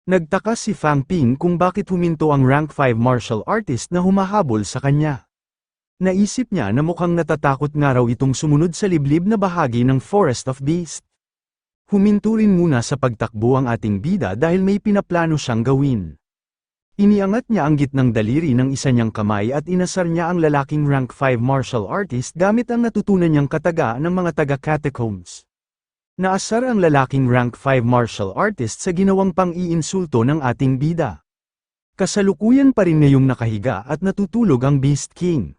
Nagtaka si Fang Ping kung bakit huminto ang rank 5 martial artist na humahabol sa kanya. Naisip niya na mukhang natatakot nga raw itong sumunod sa liblib na bahagi ng Forest of Beast. Huminto rin muna sa pagtakbo ang ating bida dahil may pinaplano siyang gawin. Iniangat niya ang gitnang daliri ng isa niyang kamay at inasar niya ang lalaking rank 5 martial artist gamit ang natutunan niyang kataga ng mga taga-catacombs. Naasar ang lalaking rank 5 martial artist sa ginawang pang-iinsulto ng ating bida. Kasalukuyan pa rin ngayong nakahiga at natutulog ang Beast King.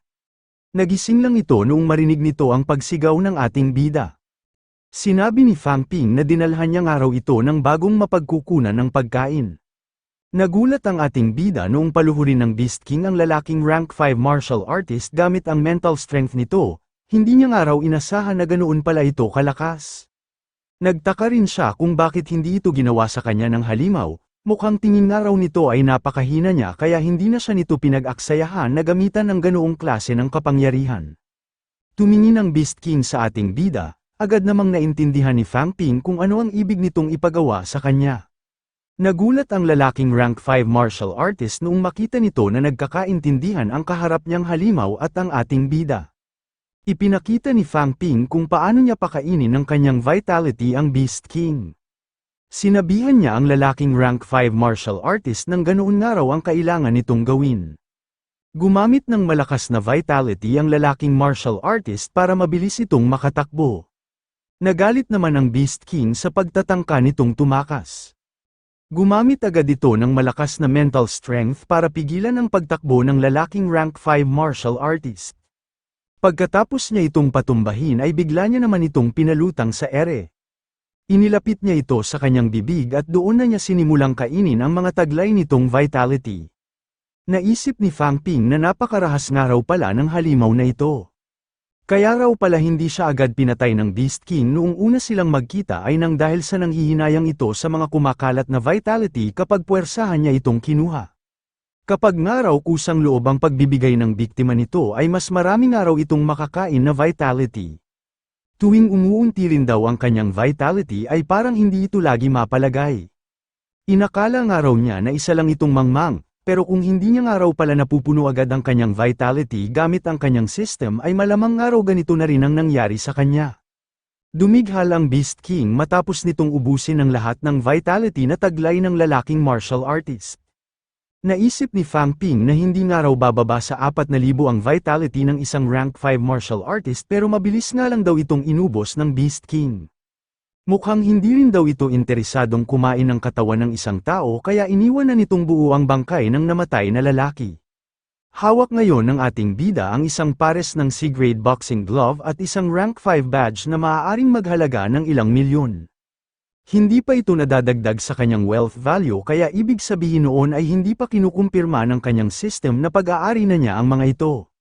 Nagising lang ito noong marinig nito ang pagsigaw ng ating bida. Sinabi ni Fang Ping na dinalhan niya nga raw ito ng bagong mapagkukunan ng pagkain. Nagulat ang ating bida noong paluhurin ng Beast King ang lalaking rank 5 martial artist gamit ang mental strength nito, hindi niya nga raw inasahan na ganoon pala ito kalakas. Nagtaka rin siya kung bakit hindi ito ginawa sa kanya ng halimaw, mukhang tingin nga raw nito ay napakahina niya kaya hindi na siya nito pinag-aksayahan na gamitan ng ganoong klase ng kapangyarihan. Tumingin ang Beast King sa ating bida, agad namang naintindihan ni Fang Ping kung ano ang ibig nitong ipagawa sa kanya. Nagulat ang lalaking rank 5 martial artist noong makita nito na nagkakaintindihan ang kaharap niyang halimaw at ang ating bida. Ipinakita ni Fang Ping kung paano niya pakainin ng kanyang vitality ang Beast King. Sinabihan niya ang lalaking rank 5 martial artist ng ganoon nga raw ang kailangan nitong gawin. Gumamit ng malakas na vitality ang lalaking martial artist para mabilis itong makatakbo. Nagalit naman ang Beast King sa pagtatangka nitong tumakas. Gumamit agad ito ng malakas na mental strength para pigilan ang pagtakbo ng lalaking rank 5 martial artist. Pagkatapos niya itong patumbahin ay bigla niya naman itong pinalutang sa ere. Inilapit niya ito sa kanyang bibig at doon na niya sinimulang kainin ang mga taglay nitong vitality. Naisip ni Fang Ping na napakarahas nga raw pala ng halimaw na ito. Kaya raw pala hindi siya agad pinatay ng Beast King noong una silang magkita ay nang dahil sa nanghihinayang ito sa mga kumakalat na vitality kapag puwersahan niya itong kinuha. Kapag nga raw kusang loob ang pagbibigay ng biktima nito ay mas marami nga raw itong makakain na vitality. Tuwing umuunti rin daw ang kanyang vitality ay parang hindi ito lagi mapalagay. Inakala nga raw niya na isa lang itong mangmang, pero kung hindi niya nga raw pala napupuno agad ang kanyang vitality gamit ang kanyang system ay malamang nga raw ganito na rin ang nangyari sa kanya. Dumighal ang Beast King matapos nitong ubusin ang lahat ng vitality na taglay ng lalaking martial artist. Naisip ni Fang Ping na hindi nga raw bababa sa 4,000 ang vitality ng isang rank 5 martial artist pero mabilis nga lang daw itong inubos ng Beast King. Mukhang hindi rin daw ito interesadong kumain ng katawan ng isang tao kaya iniwan na nitong buo ang bangkay ng namatay na lalaki. Hawak ngayon ng ating bida ang isang pares ng C-grade boxing glove at isang rank 5 badge na maaaring maghalaga ng ilang milyon. Hindi pa ito nadadagdag sa kanyang wealth value kaya ibig sabihin noon ay hindi pa kinukumpirma ng kanyang system na pag-aari na niya ang mga ito.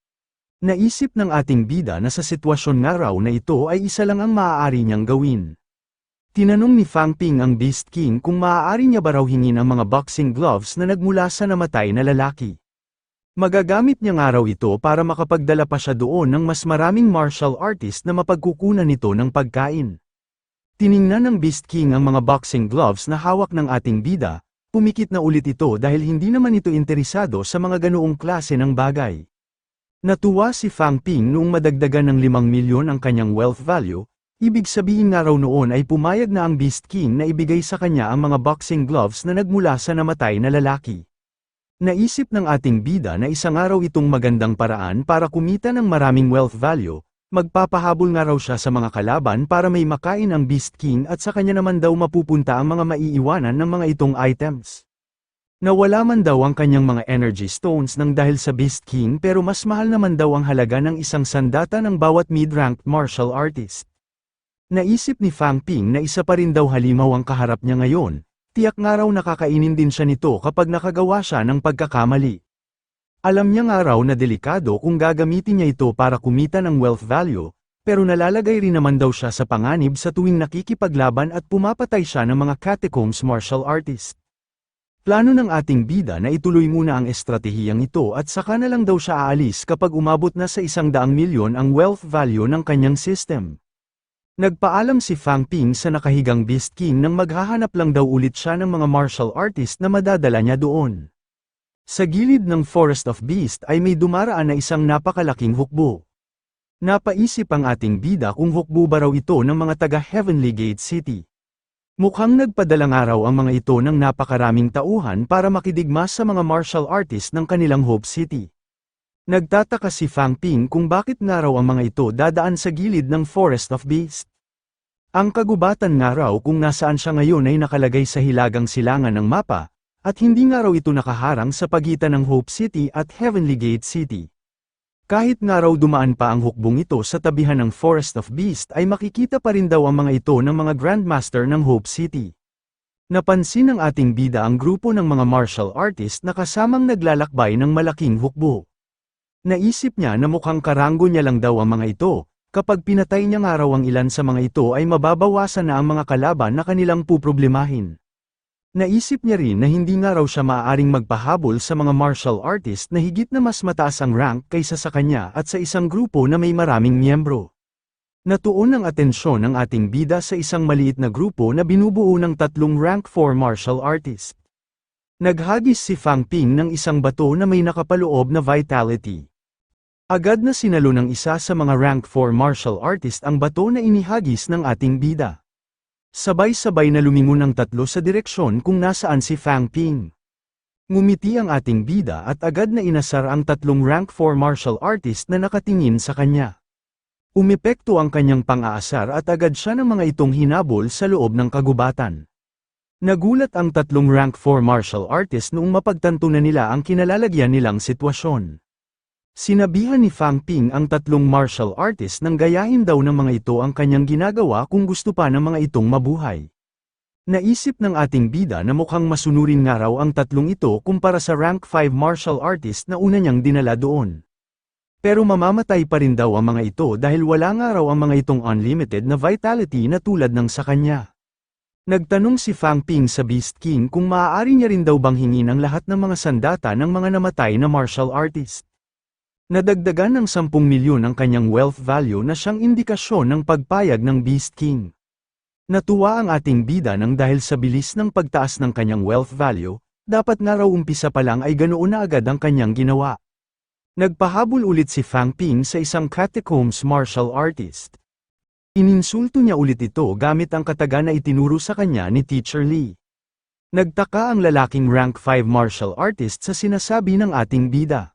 Naisip ng ating bida na sa sitwasyon nga raw na ito ay isa lang ang maaari niyang gawin. Tinanong ni Fang Ping ang Beast King kung maaari niya ba raw hingin ang mga boxing gloves na nagmula sa namatay na lalaki. Magagamit niya nga raw ito para makapagdala pa siya doon ng mas maraming martial artist na mapagkukunan nito ng pagkain. Tiningnan ng Beast King ang mga boxing gloves na hawak ng ating bida, pumikit na ulit ito dahil hindi naman ito interesado sa mga ganoong klase ng bagay. Natuwa si Fang Ping noong madagdagan ng 5 milyon ang kanyang wealth value, ibig sabihin nga raw noon ay pumayag na ang Beast King na ibigay sa kanya ang mga boxing gloves na nagmula sa namatay na lalaki. Naisip ng ating bida na isang araw itong magandang paraan para kumita ng maraming wealth value. Magpapahabol nga raw siya sa mga kalaban para may makain ang Beast King at sa kanya naman daw mapupunta ang mga maiiwanan ng mga itong items. Nawala man daw ang kanyang mga energy stones nang dahil sa Beast King pero mas mahal naman daw ang halaga ng isang sandata ng bawat mid-ranked martial artist. Naisip ni Fang Ping na isa pa rin daw halimaw ang kaharap niya ngayon, tiyak nga raw nakakainin din siya nito kapag nakagawa siya ng pagkakamali. Alam niya nga raw na delikado kung gagamitin niya ito para kumita ng wealth value, pero nalalagay rin naman daw siya sa panganib sa tuwing nakikipaglaban at pumapatay siya ng mga catacombs martial artist. Plano ng ating bida na ituloy muna ang estratehiyang ito at saka na lang daw siya aalis kapag umabot na sa 100 milyon ang wealth value ng kanyang system. Nagpaalam si Fang Ping sa nakahigang Beast King nang maghahanap lang daw ulit siya ng mga martial artist na madadala niya doon. Sa gilid ng Forest of Beast ay may dumaraan na isang napakalaking hukbo. Napaisip ang ating bida kung hukbo ba raw ito ng mga taga Heavenly Gate City. Mukhang nagpadalang araw ang mga ito ng napakaraming tauhan para makidigma sa mga martial artist ng kanilang Hope City. Nagtataka si Fang Ping kung bakit nga raw ang mga ito dadaan sa gilid ng Forest of Beast. Ang kagubatan nga raw kung nasaan siya ngayon ay nakalagay sa hilagang silangan ng mapa, at hindi nga raw ito nakaharang sa pagitan ng Hope City at Heavenly Gate City. Kahit nga raw dumaan pa ang hukbong ito sa tabihan ng Forest of Beast ay makikita pa rin daw ang mga ito ng mga Grandmaster ng Hope City. Napansin ng ating bida ang grupo ng mga martial artist na kasamang naglalakbay ng malaking hukbo. Naisip niya na mukhang karanggo niya lang daw ang mga ito, kapag pinatay niya nga raw ang ilan sa mga ito ay mababawasan na ang mga kalaban na kanilang puproblemahin. Naisip niya rin na hindi nga raw siya maaaring magpahabol sa mga martial artist na higit na mas mataas ang rank kaysa sa kanya at sa isang grupo na may maraming miyembro. Natuon ang atensyon ng ating bida sa isang maliit na grupo na binubuo ng 3 rank 4 martial artist. Naghagis si Fang Ping ng isang bato na may nakapaloob na vitality. Agad na sinalo ng isa sa mga rank 4 martial artist ang bato na inihagis ng ating bida. Sabay-sabay na lumingon ang 3 sa direksyon kung nasaan si Fang Ping. Ngumiti ang ating bida at agad na inasar ang 3 rank 4 martial artist na nakatingin sa kanya. Umepekto ang kanyang pang-aasar at agad siya ng mga itong hinabol sa loob ng kagubatan. Nagulat ang 3 rank 4 martial artist noong mapagtanto na nila ang kinalalagyan nilang sitwasyon. Sinabihan ni Fang Ping ang 3 martial artist nang gayahin daw ng mga ito ang kanyang ginagawa kung gusto pa ng mga itong mabuhay. Naisip ng ating bida na mukhang masunurin nga raw ang 3 ito kumpara sa rank 5 martial artist na una niyang dinala doon. Pero mamamatay pa rin daw ang mga ito dahil wala nga raw ang mga itong unlimited na vitality na tulad ng sa kanya. Nagtanong si Fang Ping sa Beast King kung maaari niya rin daw bang hingin ang lahat ng mga sandata ng mga namatay na martial artist. Nadagdagan ng 10 milyon ang kanyang wealth value na siyang indikasyon ng pagpayag ng Beast King. Natuwa ang ating bida nang dahil sa bilis ng pagtaas ng kanyang wealth value, dapat nga raw umpisa pa lang ay ganoon na agad ang kanyang ginawa. Nagpahabol ulit si Fang Ping sa isang catacombs martial artist. Ininsulto niya ulit ito gamit ang kataga na itinuro sa kanya ni Teacher Lee. Nagtaka ang lalaking rank 5 martial artist sa sinasabi ng ating bida.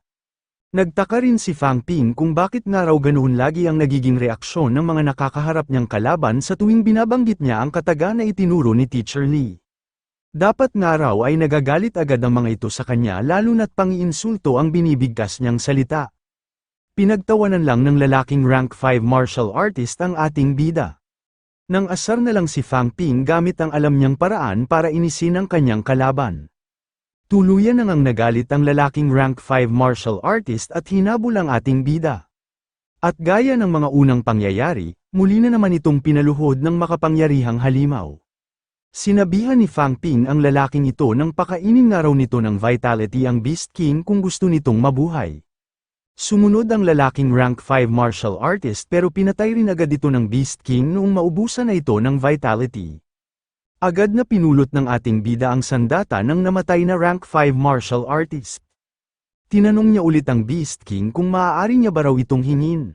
Nagtaka rin si Fang Ping kung bakit nga raw ganoon lagi ang nagiging reaksyon ng mga nakakaharap niyang kalaban sa tuwing binabanggit niya ang kataga na itinuro ni Teacher Lee. Dapat nga raw ay nagagalit agad ang mga ito sa kanya lalo na't pang-iinsulto ang binibigkas niyang salita. Pinagtawanan lang ng lalaking rank 5 martial artist ang ating bida. Nang asar na lang si Fang Ping gamit ang alam niyang paraan para inisin ang kanyang kalaban. Tuluyan nang nagalit ang lalaking rank 5 martial artist at hinabol ang ating bida. At gaya ng mga unang pangyayari, muli na naman itong pinaluhod ng makapangyarihang halimaw. Sinabihan ni Fang Ping ang lalaking ito nang pakainin nga raw nito ng vitality ang Beast King kung gusto nitong mabuhay. Sumunod ang lalaking rank 5 martial artist pero pinatay rin agad ito ng Beast King noong maubusan na ito ng vitality. Agad na pinulot ng ating bida ang sandata ng namatay na rank 5 martial artist. Tinanong niya ulit ang Beast King kung maaari niya ba raw itong hingin.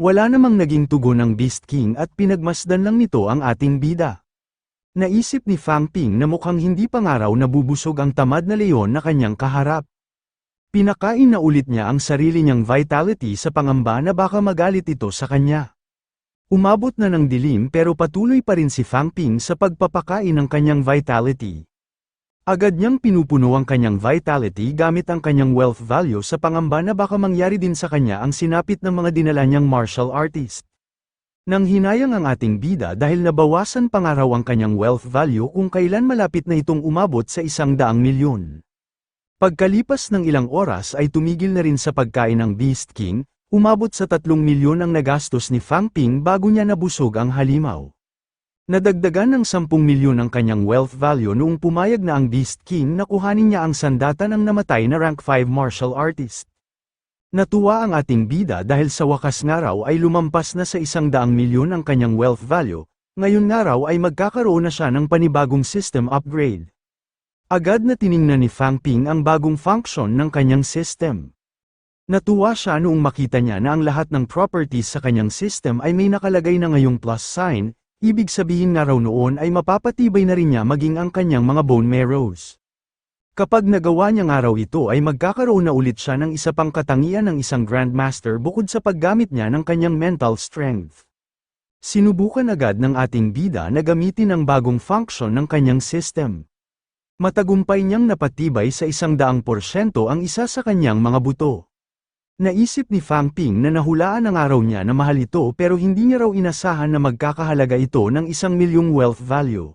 Wala namang naging tugon ng Beast King at pinagmasdan lang nito ang ating bida. Naisip ni Fang Ping na mukhang hindi pa nga raw nabubusog ang tamad na leon na kanyang kaharap. Pinakain na ulit niya ang sarili niyang vitality sa pangamba na baka magalit ito sa kanya. Umabot na ng dilim pero patuloy pa rin si Fang Ping sa pagpapakain ng kanyang vitality. Agad niyang pinupuno ang kanyang vitality gamit ang kanyang wealth value sa pangamba na baka mangyari din sa kanya ang sinapit ng mga dinala niyang martial artist. Nang hinayang ang ating bida dahil nabawasan pa nga raw ang kanyang wealth value kung kailan malapit na itong umabot sa 100 milyon. Pagkalipas ng ilang oras ay tumigil na rin sa pagkain ng Beast King. Umabot sa 3 milyon ang nagastos ni Fang Ping bago niya nabusog ang halimaw. Nadagdagan ng 10 milyon ang kanyang wealth value noong pumayag na ang Beast King na kuhanin niya ang sandata ng namatay na rank 5 martial artist. Natuwa ang ating bida dahil sa wakas nga raw ay lumampas na sa 100 milyon ang kanyang wealth value, ngayon nga raw ay magkakaroon na siya ng panibagong system upgrade. Agad na tiningnan ni Fang Ping ang bagong function ng kanyang system. Natuwa siya noong makita niya na ang lahat ng properties sa kanyang system ay may nakalagay na ngayong plus sign, ibig sabihin nga raw noon ay mapapatibay na rin niya maging ang kanyang mga bone marrows. Kapag nagawa niya nga raw ito ay magkakaroon na ulit siya ng isa pang katangian ng isang Grandmaster bukod sa paggamit niya ng kanyang mental strength. Sinubukan agad ng ating bida na gamitin ang bagong function ng kanyang system. Matagumpay niyang napatibay sa 100% ang isa sa kanyang mga buto. Naisip ni Fang Ping na nahulaan ang araw niya na mahal ito pero hindi niya raw inasahan na magkakahalaga ito ng 1 milyong wealth value.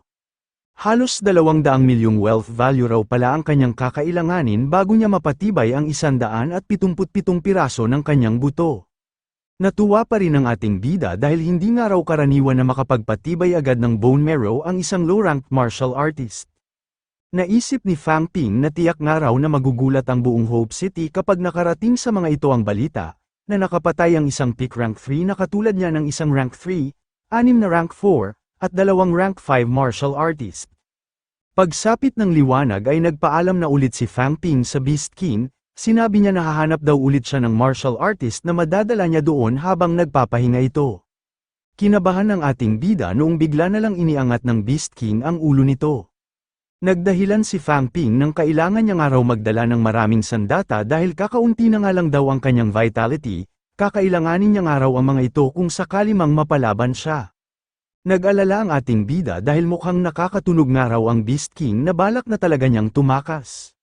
Halos 200 milyong wealth value raw pala ang kanyang kakailanganin bago niya mapatibay ang 177 piraso ng kanyang buto. Natuwa pa rin ang ating bida dahil hindi nga raw karaniwan na makapagpatibay agad ng bone marrow ang isang low-ranked martial artist. Naisip ni Fang Ping na tiyak nga raw na magugulat ang buong Hope City kapag nakarating sa mga ito ang balita, na nakapatay ang isang peak rank 3 na katulad niya ng isang rank 3, 6 na rank 4, at 2 rank 5 martial artist. Pagsapit ng liwanag ay nagpaalam na ulit si Fang Ping sa Beast King, sinabi niya na hahanap daw ulit siya ng martial artist na madadala niya doon habang nagpapahinga ito. Kinabahan ng ating bida noong bigla na lang iniangat ng Beast King ang ulo nito. Nagdahilan si Fang Ping nang kailangan niya nga raw magdala ng maraming sandata dahil kakaunti na nga lang daw ang kanyang vitality, kakailanganin niya nga raw ang mga ito kung sakali mang mapalaban siya. Nag-alala ang ating bida dahil mukhang nakakatunog nga raw ang Beast King na balak na talaga niyang tumakas.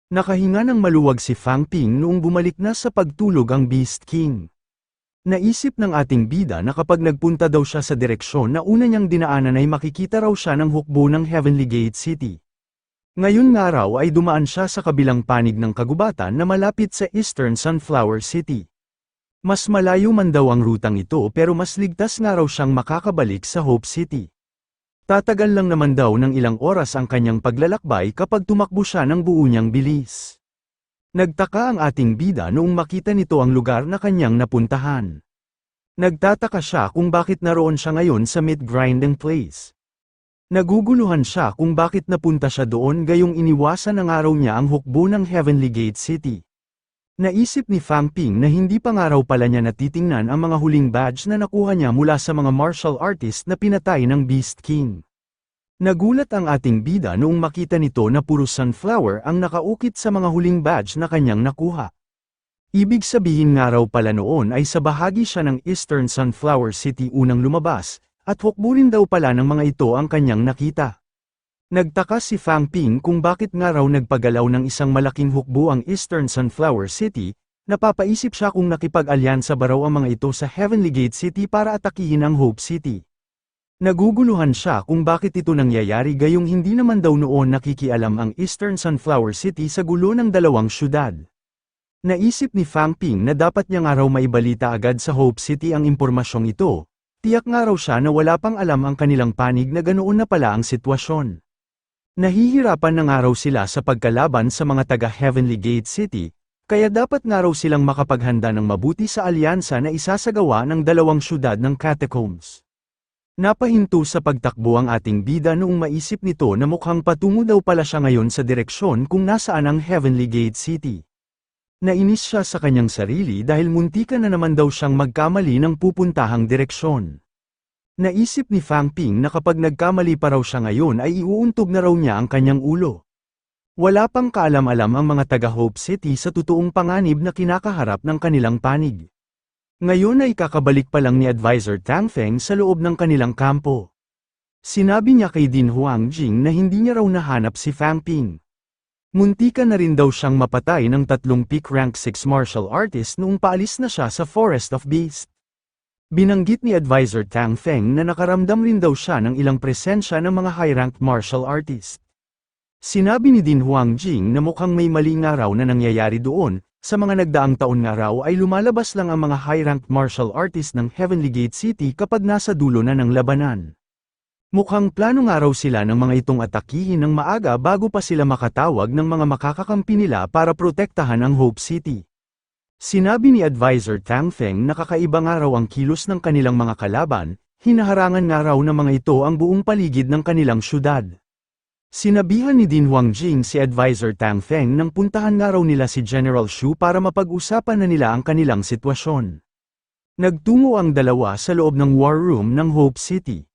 Nakahinga ng maluwag si Fang Ping noong bumalik na sa pagtulog ang Beast King. Naisip ng ating bida na kapag nagpunta daw siya sa direksyon na una niyang dinaanan ay makikita raw siya ng hukbo ng Heavenly Gate City. Ngayon nga raw ay dumaan siya sa kabilang panig ng kagubatan na malapit sa Eastern Sunflower City. Mas malayo man daw ang rutang ito pero mas ligtas nga raw siyang makakabalik sa Hope City. Tatagal lang naman daw ng ilang oras ang kanyang paglalakbay kapag tumakbo siya ng buo niyang bilis. Nagtaka ang ating bida noong makita nito ang lugar na kanyang napuntahan. Nagtataka siya kung bakit naroon siya ngayon sa mid-grinding place. Naguguluhan siya kung bakit napunta siya doon gayong iniwasan ng araw niya ang hukbo ng Heavenly Gate City. Naisip ni Fang Ping na hindi pa nga raw pala niya natitingnan ang mga huling badge na nakuha niya mula sa mga martial artist na pinatay ng Beast King. Nagulat ang ating bida noong makita nito na puro sunflower ang nakaukit sa mga huling badge na kanyang nakuha. Ibig sabihin nga raw pala noon ay sa bahagi siya ng Eastern Sunflower City unang lumabas, at hukbo rin daw pala ng mga ito ang kanyang nakita. Nagtaka si Fang Ping kung bakit nga raw nagpagalaw ng isang malaking hukbo ang Eastern Sunflower City, napapaisip siya kung nakipag-alyansa ba raw ang mga ito sa Heavenly Gate City para atakihin ang Hope City. Naguguluhan siya kung bakit ito nangyayari gayong hindi naman daw noon nakikialam ang Eastern Sunflower City sa gulo ng dalawang syudad. Naisip ni Fang Ping na dapat niya nga raw maibalita agad sa Hope City ang impormasyong ito, tiyak nga raw siya na wala pang alam ang kanilang panig na ganoon na pala ang sitwasyon. Nahihirapan na nga raw sila sa pagkalaban sa mga taga-Heavenly Gate City, kaya dapat nga raw silang makapaghanda ng mabuti sa alyansa na isasagawa ng dalawang syudad ng Catacombs. Napahinto sa pagtakbo ang ating bida noong maisip nito na mukhang patungo daw pala siya ngayon sa direksyon kung nasaan ang Heavenly Gate City. Nainis siya sa kanyang sarili dahil muntikan na naman daw siyang magkamali ng pupuntahang direksyon. Naisip ni Fang Ping na kapag nagkamali pa raw siya ngayon ay iuuntog na raw niya ang kanyang ulo. Wala pang kaalam-alam ang mga taga-Hope City sa totoong panganib na kinakaharap ng kanilang panig. Ngayon ay kakabalik pa lang ni Advisor Tang Feng sa loob ng kanilang kampo. Sinabi niya kay Din Huangjing na hindi niya raw nahanap si Fang Ping. Muntika na rin daw siyang mapatay ng 3 peak rank 6 martial artist noong paalis na siya sa Forest of Beasts. Binanggit ni Advisor Tang Feng na nakaramdam rin daw siya ng ilang presensya ng mga high-ranked martial artist. Sinabi ni Din Huangjing na mukhang may mali nga raw na nangyayari doon, sa mga nagdaang taon nga raw ay lumalabas lang ang mga high-ranked martial artist ng Heavenly Gate City kapag nasa dulo na ng labanan. Mukhang plano nga raw sila ng mga itong atakihin ng maaga bago pa sila makatawag ng mga makakakampi nila para protektahan ang Hope City. Sinabi ni Advisor Tang Feng na kakaiba nga raw ang kilos ng kanilang mga kalaban, hinaharangan nga raw ng mga ito ang buong paligid ng kanilang syudad. Sinabihan ni Din Huangjing si Advisor Tang Feng nang puntahan nga raw nila si General Shu para mapag-usapan na nila ang kanilang sitwasyon. Nagtungo ang dalawa sa loob ng war room ng Hope City.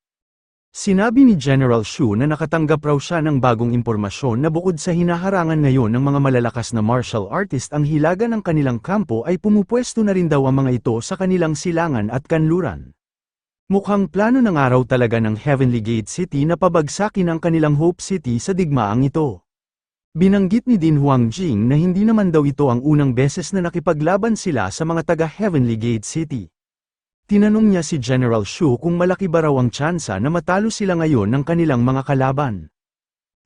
Sinabi ni General Shu na nakatanggap raw siya ng bagong impormasyon na bukod sa hinaharangan ngayon ng mga malalakas na martial artist ang hilaga ng kanilang kampo ay pumupwesto na rin daw ang mga ito sa kanilang silangan at kanluran. Mukhang plano ng araw talaga ng Heavenly Gate City na pabagsakin ang kanilang Hope City sa digmaang ito. Binanggit ni Din Huangjing na hindi naman daw ito ang unang beses na nakipaglaban sila sa mga taga Heavenly Gate City. Tinanong niya si General Shu kung malaki ba raw ang tsansa na matalo sila ngayon ng kanilang mga kalaban.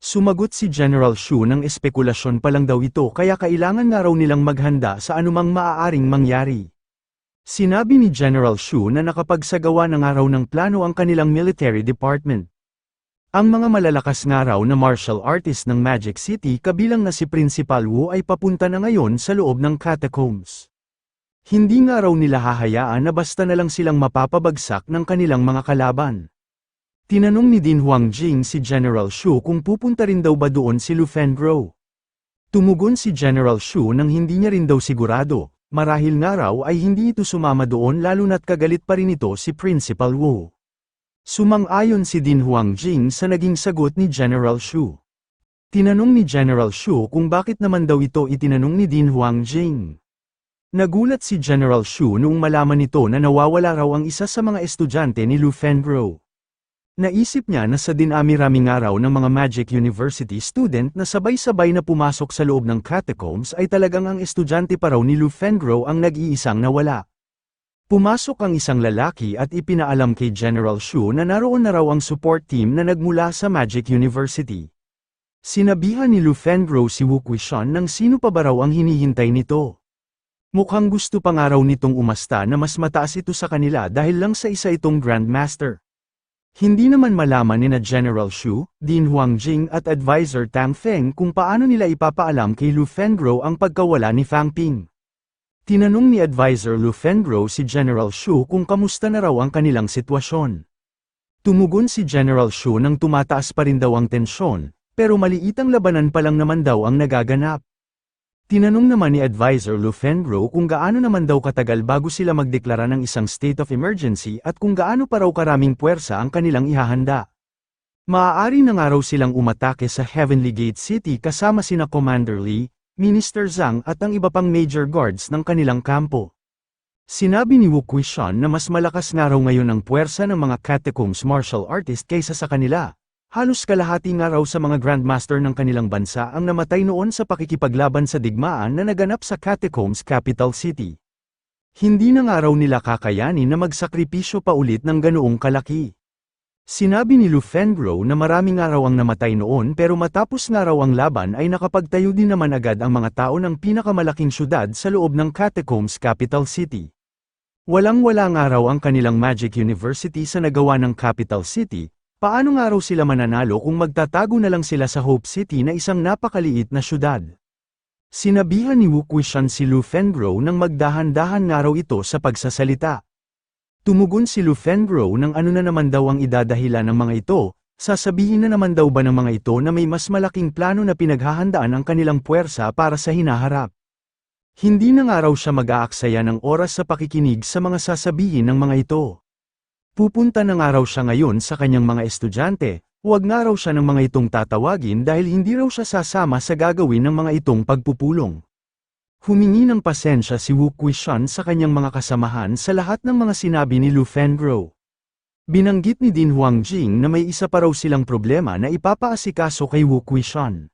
Sumagot si General Shu ng espekulasyon pa lang daw ito kaya kailangan nga raw nilang maghanda sa anumang maaaring mangyari. Sinabi ni General Shu na nakapagsagawa na nga raw ng plano ang kanilang military department. Ang mga malalakas nga raw na martial artist ng Magic City kabilang na si Principal Wu ay papunta na ngayon sa loob ng catacombs. Hindi nga raw nila hahayaan na basta na lang silang mapapabagsak ng kanilang mga kalaban. Tinanong ni Din Huangjing si General Shu kung pupunta rin daw ba doon si Lu Fengro. Tumugon si General Shu nang hindi niya rin daw sigurado, marahil nga raw ay hindi ito sumama doon lalo na't kagalit pa rin ito si Principal Wu. Sumang-ayon si Din Huangjing sa naging sagot ni General Shu. Tinanong ni General Shu kung bakit naman daw ito itinanong ni Din Huangjing. Nagulat si General Shu noong malaman nito na nawawala raw ang isa sa mga estudyante ni Lu Fengro. Naisip niya na sa dinami-raming araw ng mga Magic University student na sabay-sabay na pumasok sa loob ng catacombs ay talagang ang estudyante pa raw ni Lu Fengro ang nag-iisang nawala. Pumasok ang isang lalaki at ipinaalam kay General Shu na naroon na raw ang support team na nagmula sa Magic University. Sinabihan ni Lu Fengro si Wu Quishan nang sino pa ba raw ang hinihintay nito. Mukhang gusto pa nga raw nitong umasta na mas mataas ito sa kanila dahil lang sa isa itong Grandmaster. Hindi naman malaman ni na General Shu, Din Huangjing at Advisor Tang Feng kung paano nila ipapaalam kay Lu Fengro ang pagkawala ni Fang Ping. Tinanong ni Advisor Lu Fengro si General Shu kung kamusta na raw ang kanilang sitwasyon. Tumugon si General Shu nang tumataas pa rin daw ang tensyon, pero maliit ang labanan pa lang naman daw ang nagaganap. Tinanong naman ni Advisor Lu Fengro kung gaano naman daw katagal bago sila magdeklara ng isang state of emergency at kung gaano pa raw karaming puwersa ang kanilang ihahanda. Maaari na nga raw silang umatake sa Heavenly Gate City kasama sina Commander Lee, Minister Zhang at ang iba pang major guards ng kanilang kampo. Sinabi ni Wu Quishan na mas malakas nga raw ngayon ang puwersa ng mga catacombs martial artist kaysa sa kanila. Halos kalahati nga raw sa mga Grandmaster ng kanilang bansa ang namatay noon sa pakikipaglaban sa digmaan na naganap sa Catacombs Capital City. Hindi na nga raw nila kakayanin na magsakripisyo pa ulit ng ganoong kalaki. Sinabi ni Lu Fengro na marami nga raw ang namatay noon pero matapos nga raw ang laban ay nakapagtayo din naman agad ang mga tao ng pinakamalaking syudad sa loob ng Catacombs Capital City. Walang-wala nga raw ang kanilang Magic University sa nagawa ng Capital City. Paano nga raw sila mananalo kung magtatago na lang sila sa Hope City na isang napakaliit na syudad? Sinabihan ni Wu Quishan si Lu Fengro nang magdahan-dahan nga raw ito sa pagsasalita. Tumugon si Lu Fengro nang ano na naman daw ang idadahilan ng mga ito, sasabihin na naman daw ba ng mga ito na may mas malaking plano na pinaghahandaan ang kanilang puwersa para sa hinaharap. Hindi na nga raw siya mag-aaksaya ng oras sa pakikinig sa mga sasabihin ng mga ito. Pupunta na nga raw siya ngayon sa kanyang mga estudyante, huwag nga raw siya ng mga itong tatawagin dahil hindi raw siya sasama sa gagawin ng mga itong pagpupulong. Humingi ng pasensya si Wu Quishan sa kanyang mga kasamahan sa lahat ng mga sinabi ni Lu Fengro. Binanggit ni Din Huangjing na may isa pa raw silang problema na ipapaasikaso kay Wu Quishan.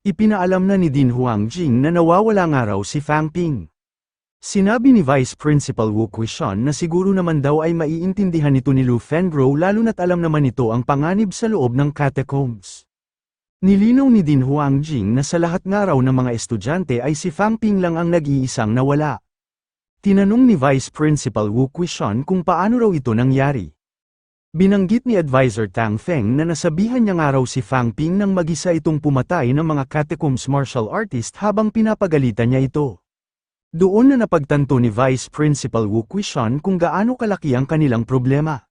Ipinaalam na ni Din Huangjing na nawawala nga raw si Fang Ping. Sinabi ni Vice Principal Wu Quishan na siguro naman daw ay maiintindihan ito ni Lu Fengro lalo na't alam naman ito ang panganib sa loob ng catacombs. Nilinaw ni Din Huangjing na sa lahat nga raw ng mga estudyante ay si Fang Ping lang ang nag-iisang nawala. Tinanong ni Vice Principal Wu Quishan kung paano raw ito nangyari. Binanggit ni Advisor Tang Feng na nasabihan niya nga raw si Fang Ping nang mag-isa itong pumatay ng mga catacombs martial artist habang pinapagalitan niya ito. Doon na napagtanto ni Vice Principal Wu Quishan kung gaano kalaki ang kanilang problema.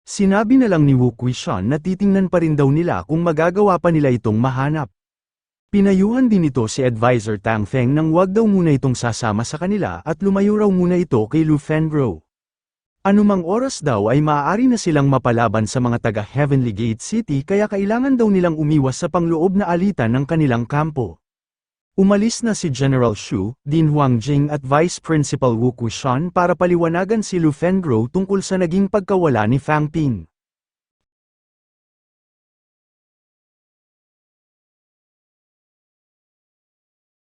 Sinabi na lang ni Wu Quishan na titingnan pa rin daw nila kung magagawa pa nila itong mahanap. Pinayuhan din ito si Advisor Tang Feng nang wag daw muna itong sasama sa kanila at lumayo raw muna ito kay Lu Fengro. Anumang oras daw ay maaari na silang mapalaban sa mga taga Heavenly Gate City kaya kailangan daw nilang umiwas sa pangloob na alitan ng kanilang kampo. Umalis na si General Xu, Din Huangjing at Vice Principal Wu Quishan para paliwanagan si Lu Fengro tungkol sa naging pagkawala ni Fang Ping.